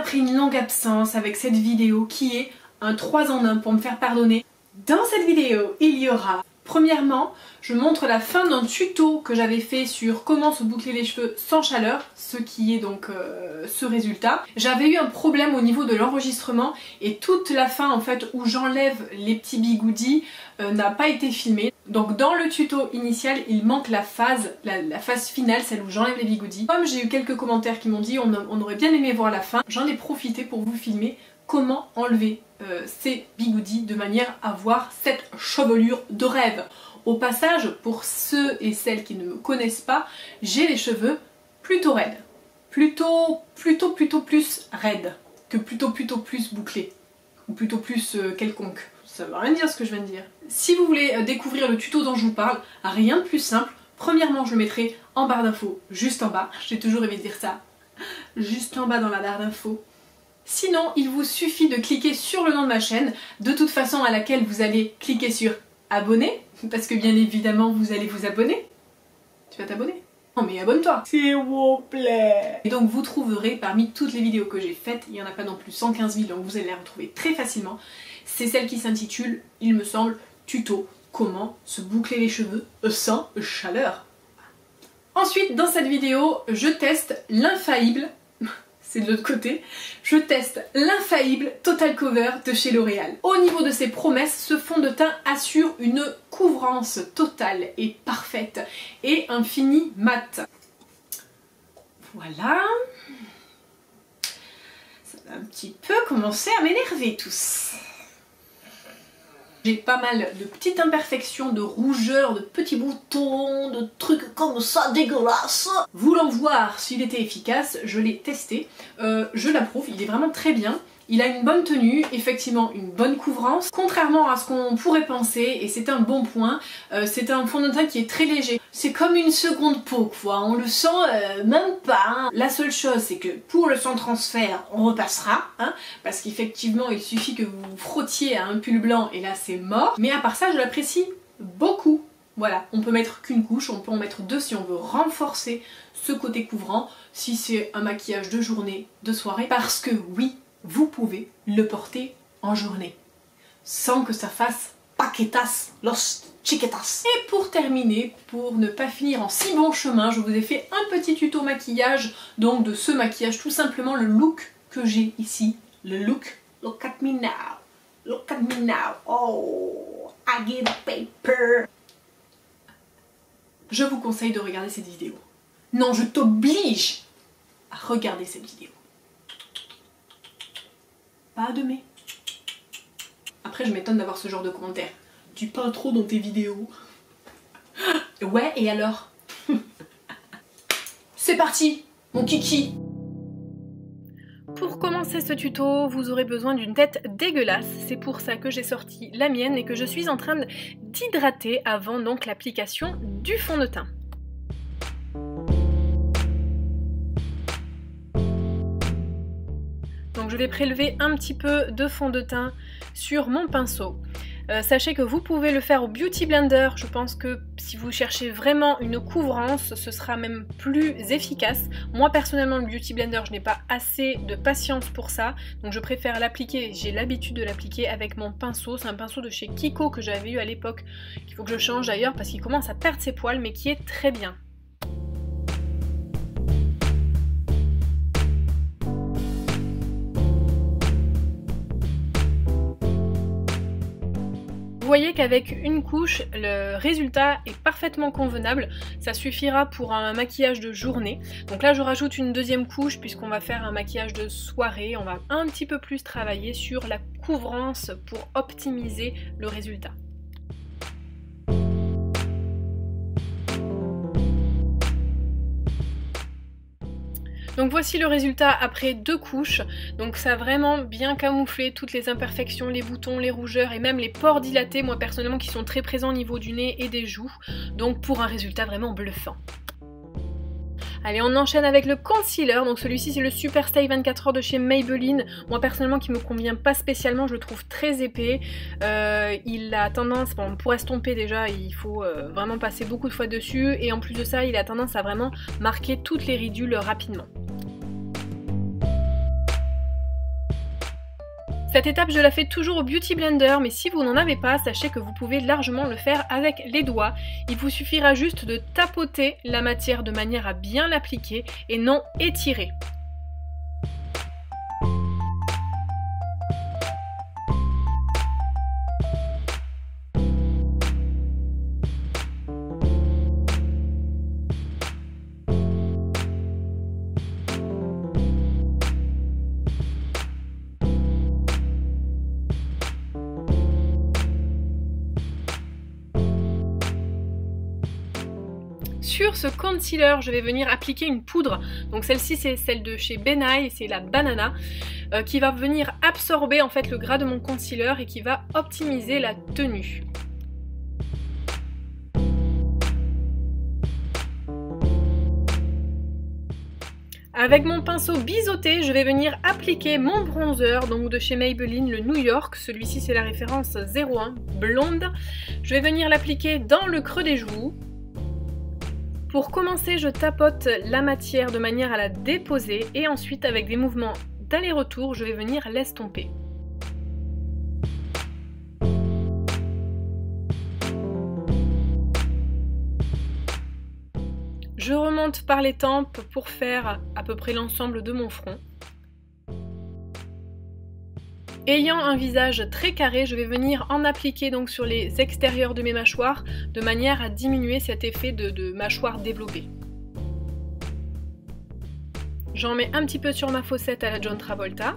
après une longue absence avec cette vidéo qui est un 3 en 1 pour me faire pardonner. Dans cette vidéo, il y aura, premièrement, je montre la fin d'un tuto que j'avais fait sur comment se boucler les cheveux sans chaleur, ce qui est donc ce résultat. J'avais eu un problème au niveau de l'enregistrement et toute la fin en fait où j'enlève les petits bigoudis n'a pas été filmée. Donc dans le tuto initial, il manque la phase finale, celle où j'enlève les bigoudis. Comme j'ai eu quelques commentaires qui m'ont dit on aurait bien aimé voir la fin, j'en ai profité pour vous filmer comment enlever ces bigoudis de manière à avoir cette chevelure de rêve. Au passage, pour ceux et celles qui ne me connaissent pas, j'ai les cheveux plutôt raides. Plutôt plus raides que plutôt plus bouclés. Ou plutôt plus quelconque. Ça veut rien dire ce que je viens de dire. Si vous voulez découvrir le tuto dont je vous parle, rien de plus simple. Premièrement, je le mettrai en barre d'infos, juste en bas. J'ai toujours aimé dire ça. Juste en bas dans la barre d'infos. Sinon, il vous suffit de cliquer sur le nom de ma chaîne, de toute façon à laquelle vous allez cliquer sur abonner, parce que bien évidemment vous allez vous abonner. Tu vas t'abonner? Non mais abonne-toi, s'il vous plaît. Et donc vous trouverez parmi toutes les vidéos que j'ai faites, il n'y en a pas non plus 115 000, donc vous allez les retrouver très facilement. C'est celle qui s'intitule, il me semble, tuto comment se boucler les cheveux sans chaleur. Ensuite, dans cette vidéo, je teste l'infaillible. C'est de l'autre côté, je teste l'infaillible Total Cover de chez L'Oréal. Au niveau de ses promesses, ce fond de teint assure une couvrance totale et parfaite et un fini mat. Voilà. Ça va un petit peu commencer à m'énerver tous. J'ai pas mal de petites imperfections, de rougeurs, de petits boutons, de trucs comme ça dégueulasses. Voulant voir s'il était efficace, je l'ai testé. Je l'approuve, il est vraiment très bien. Il a une bonne tenue, effectivement une bonne couvrance. Contrairement à ce qu'on pourrait penser, et c'est un bon point, c'est un fond de teint qui est très léger. C'est comme une seconde peau quoi, on le sent même pas. Hein. La seule chose c'est que pour le sans transfert, on repassera, hein, parce qu'effectivement il suffit que vous frottiez à un pull blanc et là c'est mort. Mais à part ça je l'apprécie beaucoup. Voilà, on peut mettre qu'une couche, on peut en mettre deux si on veut renforcer ce côté couvrant, si c'est un maquillage de journée, de soirée, parce que oui, vous pouvez le porter en journée, sans que ça fasse paquetas los chiquetas. Et pour terminer, pour ne pas finir en si bon chemin, je vous ai fait un petit tuto maquillage, donc de ce maquillage, tout simplement le look que j'ai ici, le look. Look at me now, look at me now, oh, I get paper. Je vous conseille de regarder cette vidéo. Non, je t'oblige à regarder cette vidéo. Pas de mais. Après je m'étonne d'avoir ce genre de commentaires. Tu peins trop dans tes vidéos. Ouais, et alors? C'est parti, mon kiki. Pour commencer ce tuto, vous aurez besoin d'une tête dégueulasse. C'est pour ça que j'ai sorti la mienne et que je suis en train d'hydrater avant donc l'application du fond de teint. Donc je vais prélever un petit peu de fond de teint sur mon pinceau. Sachez que vous pouvez le faire au Beauty Blender, je pense que si vous cherchez vraiment une couvrance, ce sera même plus efficace. Moi personnellement le Beauty Blender, je n'ai pas assez de patience pour ça, donc je préfère l'appliquer, j'ai l'habitude de l'appliquer avec mon pinceau. C'est un pinceau de chez Kiko que j'avais eu à l'époque, qu'il faut que je change d'ailleurs parce qu'il commence à perdre ses poils, mais qui est très bien. Vous voyez qu'avec une couche, le résultat est parfaitement convenable. Ça suffira pour un maquillage de journée. Donc là, je rajoute une deuxième couche puisqu'on va faire un maquillage de soirée. On va un petit peu plus travailler sur la couvrance pour optimiser le résultat. Donc voici le résultat après deux couches. Donc ça a vraiment bien camouflé toutes les imperfections, les boutons, les rougeurs et même les pores dilatés, moi personnellement, qui sont très présents au niveau du nez et des joues. Donc pour un résultat vraiment bluffant. Allez, on enchaîne avec le concealer. Donc celui-ci c'est le Super Stay 24 heures de chez Maybelline. Moi personnellement qui me convient pas spécialement, je le trouve très épais. Il a tendance, bon, pour estomper déjà il faut vraiment passer beaucoup de fois dessus. Et en plus de ça il a tendance à vraiment marquer toutes les ridules rapidement. Cette étape, je la fais toujours au Beauty Blender, mais si vous n'en avez pas, sachez que vous pouvez largement le faire avec les doigts. Il vous suffira juste de tapoter la matière de manière à bien l'appliquer et non étirer. Sur ce concealer, je vais venir appliquer une poudre. Donc celle-ci, c'est celle de chez Ben Nye, c'est la Banana, qui va venir absorber en fait le gras de mon concealer et qui va optimiser la tenue. Avec mon pinceau biseauté, je vais venir appliquer mon bronzer, donc de chez Maybelline, le New York. Celui-ci, c'est la référence 01, blonde. Je vais venir l'appliquer dans le creux des joues. Pour commencer, je tapote la matière de manière à la déposer et ensuite, avec des mouvements d'aller-retour, je vais venir l'estomper. Je remonte par les tempes pour faire à peu près l'ensemble de mon front. Ayant un visage très carré, je vais venir en appliquer donc sur les extérieurs de mes mâchoires de manière à diminuer cet effet de mâchoire développée. J'en mets un petit peu sur ma fossette à la John Travolta.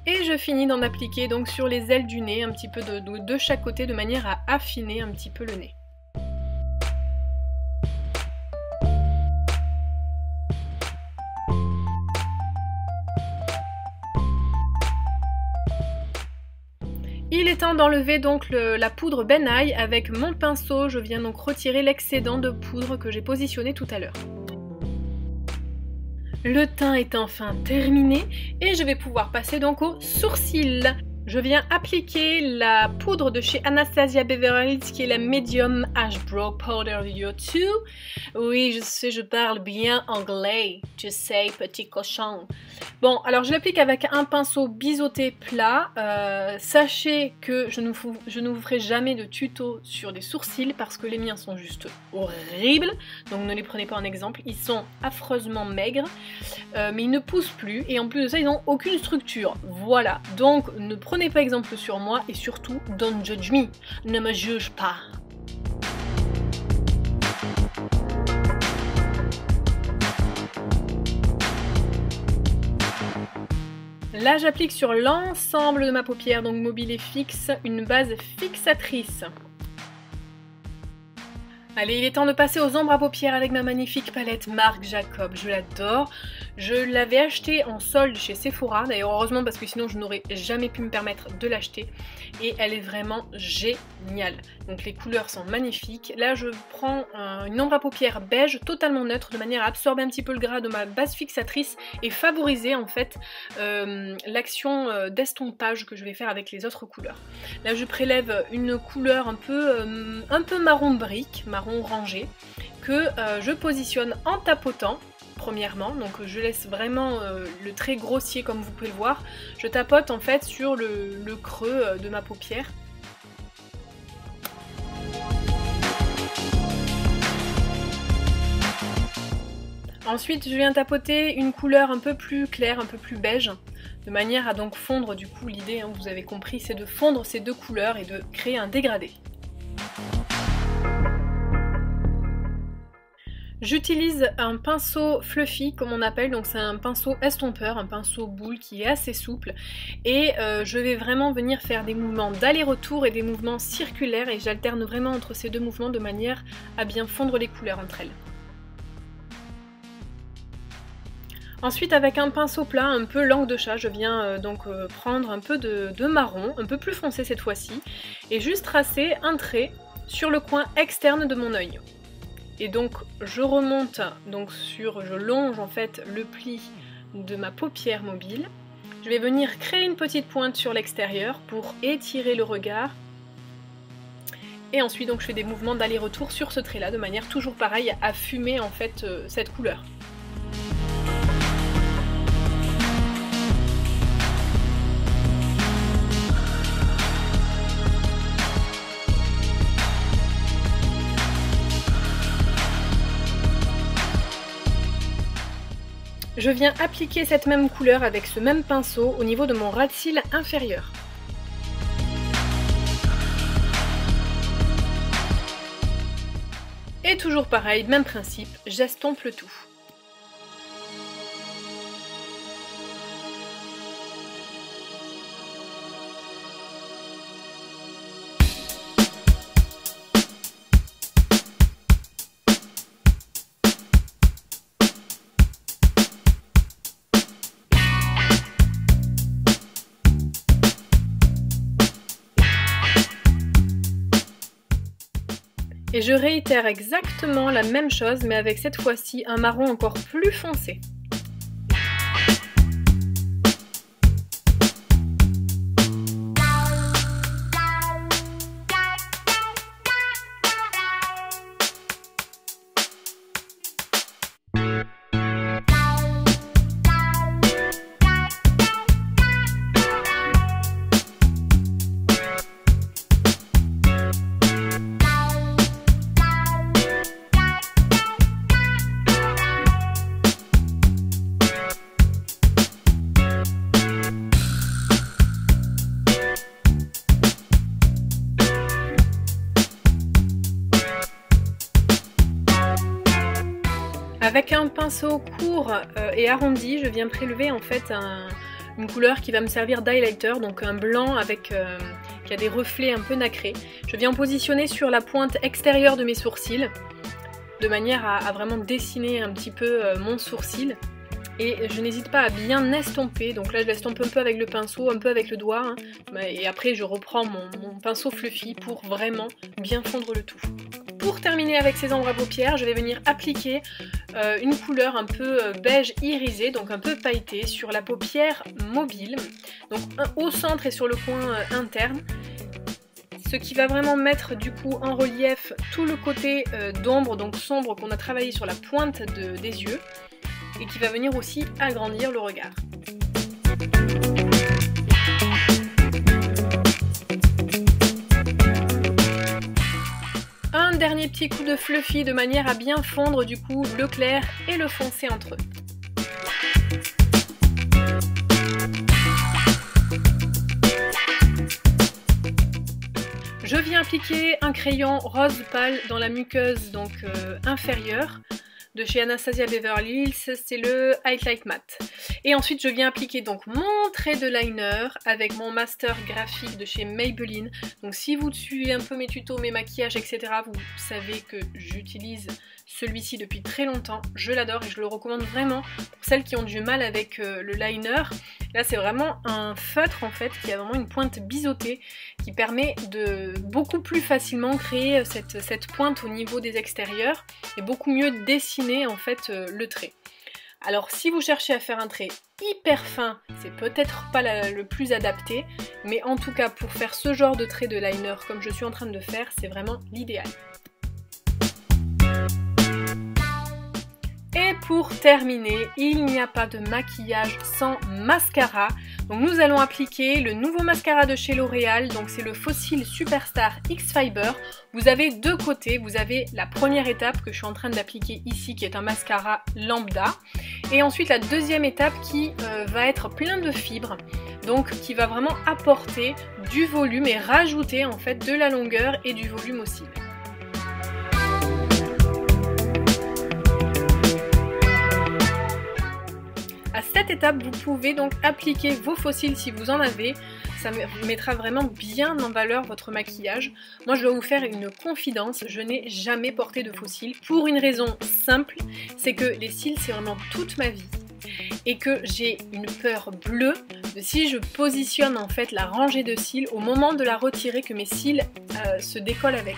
Et je finis d'en appliquer donc sur les ailes du nez, un petit peu de chaque côté de manière à affiner un petit peu le nez. Il est temps d'enlever donc la poudre Ben Nye. Avec mon pinceau, je viens donc retirer l'excédent de poudre que j'ai positionné tout à l'heure. Le teint est enfin terminé et je vais pouvoir passer donc aux sourcils. Je viens appliquer la poudre de chez Anastasia Beverly Hills qui est la Medium Eyebrow Powder Video 2. Oui, je sais, je parle bien anglais. Tu sais, petit cochon. Bon, alors je l'applique avec un pinceau biseauté plat. Sachez que je ne vous ferai jamais de tuto sur des sourcils parce que les miens sont juste horribles. Donc ne les prenez pas en exemple. Ils sont affreusement maigres, mais ils ne poussent plus. Et en plus de ça, ils n'ont aucune structure. Voilà, donc ne prenez pas exemple sur moi et surtout, don't judge me. Ne me juge pas. Là, j'applique sur l'ensemble de ma paupière, donc mobile et fixe, une base fixatrice. Allez, il est temps de passer aux ombres à paupières avec ma magnifique palette Marc Jacob. Je l'adore. Je l'avais achetée en solde chez Sephora. D'ailleurs, heureusement, parce que sinon je n'aurais jamais pu me permettre de l'acheter. Et elle est vraiment géniale. Donc les couleurs sont magnifiques. Là, je prends une ombre à paupières beige totalement neutre de manière à absorber un petit peu le gras de ma base fixatrice et favoriser en fait l'action d'estompage que je vais faire avec les autres couleurs. Là, je prélève une couleur un peu marron brique, marron orangé, que je positionne en tapotant. Premièrement, donc je laisse vraiment le trait grossier comme vous pouvez le voir. Je tapote en fait sur le creux de ma paupière. Ensuite, je viens tapoter une couleur un peu plus claire, un peu plus beige, de manière à donc fondre, du coup l'idée, hein, vous avez compris, c'est de fondre ces deux couleurs et de créer un dégradé. J'utilise un pinceau fluffy comme on appelle, donc c'est un pinceau estompeur, un pinceau boule qui est assez souple et je vais vraiment venir faire des mouvements d'aller-retour et des mouvements circulaires et j'alterne vraiment entre ces deux mouvements de manière à bien fondre les couleurs entre elles. Ensuite, avec un pinceau plat un peu langue de chat, je viens prendre un peu de marron, un peu plus foncé cette fois-ci et juste tracer un trait sur le coin externe de mon œil. Et donc je remonte, je longe en fait le pli de ma paupière mobile. Je vais venir créer une petite pointe sur l'extérieur pour étirer le regard. Et ensuite donc je fais des mouvements d'aller-retour sur ce trait là de manière toujours pareille à fumer en fait cette couleur. Je viens appliquer cette même couleur avec ce même pinceau au niveau de mon ras de cils inférieur. Et toujours pareil, même principe, j'estompe le tout. Et je réitère exactement la même chose, mais avec cette fois-ci un marron encore plus foncé. Avec un pinceau court et arrondi, je viens prélever en fait une couleur qui va me servir d'highlighter, donc un blanc avec qui a des reflets un peu nacrés. Je viens positionner sur la pointe extérieure de mes sourcils, de manière à vraiment dessiner un petit peu mon sourcil. Et je n'hésite pas à bien estomper, donc là je l'estompe un peu avec le pinceau, un peu avec le doigt, hein, et après je reprends mon pinceau fluffy pour vraiment bien fondre le tout. Pour terminer avec ces ombres à paupières, je vais venir appliquer une couleur un peu beige irisé, donc un peu pailletée, sur la paupière mobile, donc au centre et sur le coin interne. Ce qui va vraiment mettre du coup en relief tout le côté d'ombre, donc sombre, qu'on a travaillé sur la pointe des yeux, et qui va venir aussi agrandir le regard. Un dernier petit coup de fluffy de manière à bien fondre du coup le clair et le foncé entre eux. Je viens appliquer un crayon rose pâle dans la muqueuse donc inférieure de chez Anastasia Beverly Hills, c'est le Highlight Matte. Et ensuite je viens appliquer donc mon trait de liner avec mon master graphique de chez Maybelline. Donc si vous suivez un peu mes tutos, mes maquillages, etc., vous savez que j'utilise celui-ci depuis très longtemps. Je l'adore et je le recommande vraiment pour celles qui ont du mal avec le liner. Là c'est vraiment un feutre en fait qui a vraiment une pointe biseautée qui permet de beaucoup plus facilement créer cette pointe au niveau des extérieurs et beaucoup mieux dessiner en fait le trait. Alors si vous cherchez à faire un trait hyper fin, c'est peut-être pas le plus adapté, mais en tout cas pour faire ce genre de trait de liner comme je suis en train de faire, c'est vraiment l'idéal. Et pour terminer, il n'y a pas de maquillage sans mascara. Donc nous allons appliquer le nouveau mascara de chez L'Oréal, donc c'est le Fossil Superstar X Fiber. Vous avez deux côtés, vous avez la première étape que je suis en train d'appliquer ici qui est un mascara lambda. Et ensuite la deuxième étape qui va être plein de fibres, donc qui va vraiment apporter du volume et rajouter en fait de la longueur et du volume aussi. À cette étape, vous pouvez donc appliquer vos faux cils si vous en avez. Ça mettra vraiment bien en valeur votre maquillage. Moi, je dois vous faire une confidence. Je n'ai jamais porté de faux cils pour une raison simple. C'est que les cils, c'est vraiment toute ma vie. Et que j'ai une peur bleue de si je positionne en fait la rangée de cils au moment de la retirer que mes cils se décollent avec.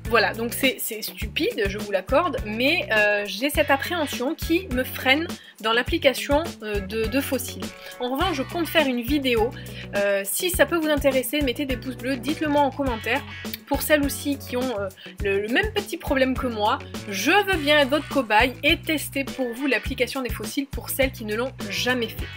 Voilà, donc c'est stupide, je vous l'accorde, mais j'ai cette appréhension qui me freine dans l'application de faux cils. En revanche, je compte faire une vidéo. Si ça peut vous intéresser, mettez des pouces bleus, dites-le moi en commentaire. Pour celles aussi qui ont le même petit problème que moi, je veux bien être votre cobaye et tester pour vous l'application des faux cils pour celles qui ne l'ont jamais fait.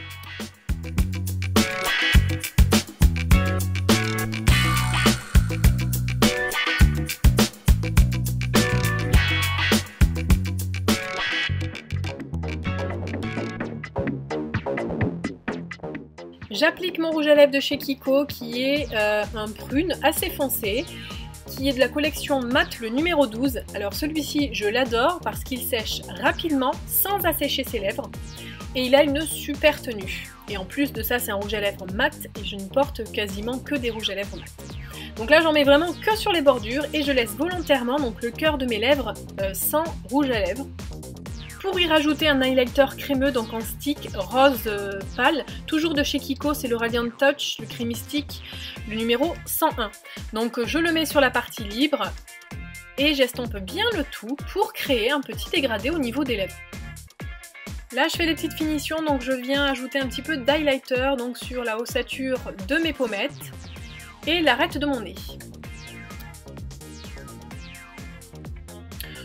J'applique mon rouge à lèvres de chez Kiko qui est un prune assez foncé, qui est de la collection Mat le numéro 12. Alors celui-ci je l'adore parce qu'il sèche rapidement sans assécher ses lèvres et il a une super tenue. Et en plus de ça c'est un rouge à lèvres mat et je ne porte quasiment que des rouges à lèvres mat. Donc là j'en mets vraiment que sur les bordures et je laisse volontairement donc le cœur de mes lèvres sans rouge à lèvres. Pour y rajouter un highlighter crémeux donc en stick rose pâle, toujours de chez Kiko, c'est le Radiant Touch, le Creamy Stick, le numéro 101. Donc je le mets sur la partie libre et j'estompe bien le tout pour créer un petit dégradé au niveau des lèvres. Là je fais des petites finitions, donc je viens ajouter un petit peu d'highlighter donc sur la ossature de mes pommettes et l'arête de mon nez.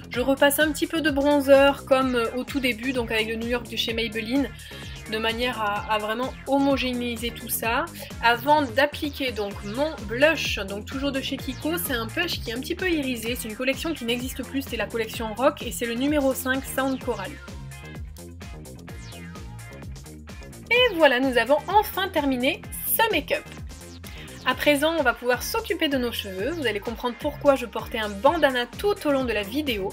Je repasse un petit peu de bronzer comme au tout début, donc avec le New York de chez Maybelline, de manière à vraiment homogénéiser tout ça. Avant d'appliquer donc mon blush, donc toujours de chez Kiko, c'est un blush qui est un petit peu irisé, c'est une collection qui n'existe plus, c'est la collection Rock et c'est le numéro 5 Sound Coral. Et voilà, nous avons enfin terminé ce make-up. À présent, on va pouvoir s'occuper de nos cheveux. Vous allez comprendre pourquoi je portais un bandana tout au long de la vidéo.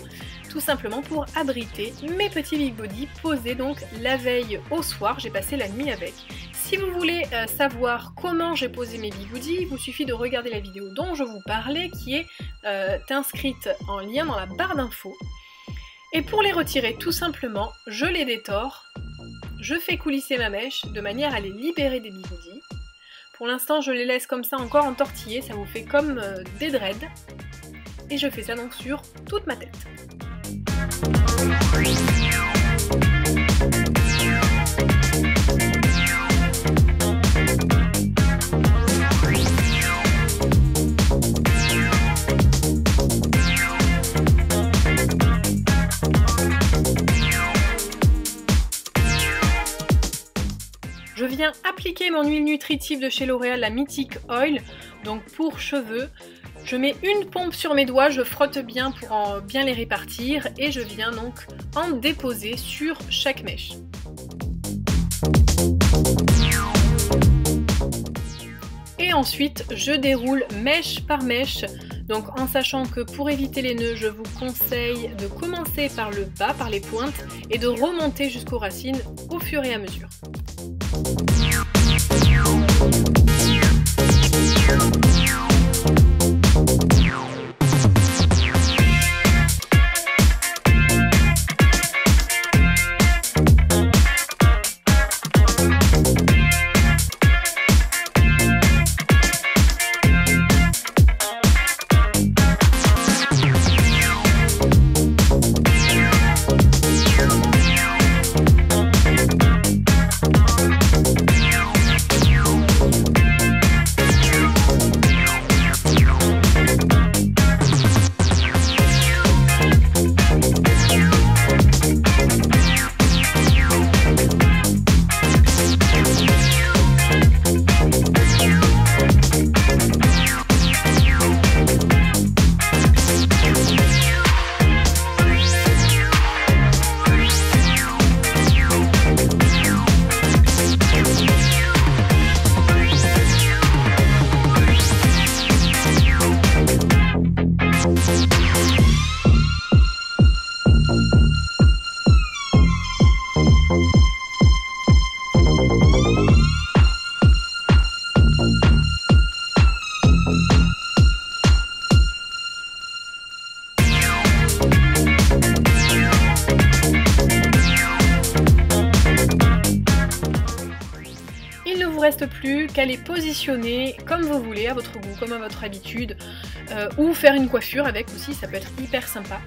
Tout simplement pour abriter mes petits big body posés donc la veille au soir. J'ai passé la nuit avec. Si vous voulez savoir comment j'ai posé mes big body, il vous suffit de regarder la vidéo dont je vous parlais qui est inscrite en lien dans la barre d'infos. Et pour les retirer, tout simplement, je les détore. Je fais coulisser ma mèche de manière à les libérer des big body. Pour l'instant, je les laisse comme ça encore entortillés, ça vous fait comme des dreads. Et je fais ça donc sur toute ma tête. Je viens appliquer mon huile nutritive de chez L'Oréal, la Mythic Oil, donc pour cheveux. Je mets une pompe sur mes doigts, je frotte bien pour bien les répartir et je viens donc en déposer sur chaque mèche. Et ensuite, je déroule mèche par mèche. Donc en sachant que pour éviter les nœuds, je vous conseille de commencer par le bas, par les pointes, et de remonter jusqu'aux racines au fur et à mesure. Reste plus qu'à les positionner comme vous voulez, à votre goût, comme à votre habitude, ou faire une coiffure avec aussi, ça peut être hyper sympa.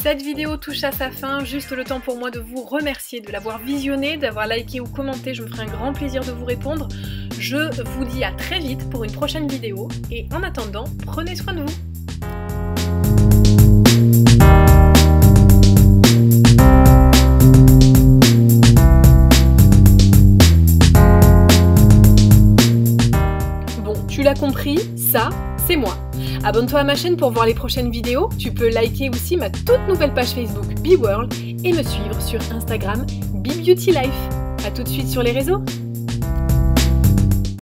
Cette vidéo touche à sa fin, juste le temps pour moi de vous remercier de l'avoir visionnée, d'avoir liké ou commenté, je me ferai un grand plaisir de vous répondre. Je vous dis à très vite pour une prochaine vidéo et en attendant, prenez soin de vous. Bon, tu l'as l'as compris, ça, c'est moi. Abonne-toi à ma chaîne pour voir les prochaines vidéos. Tu peux liker aussi ma toute nouvelle page Facebook BeWorld et me suivre sur Instagram BeBeautyLife. A tout de suite sur les réseaux.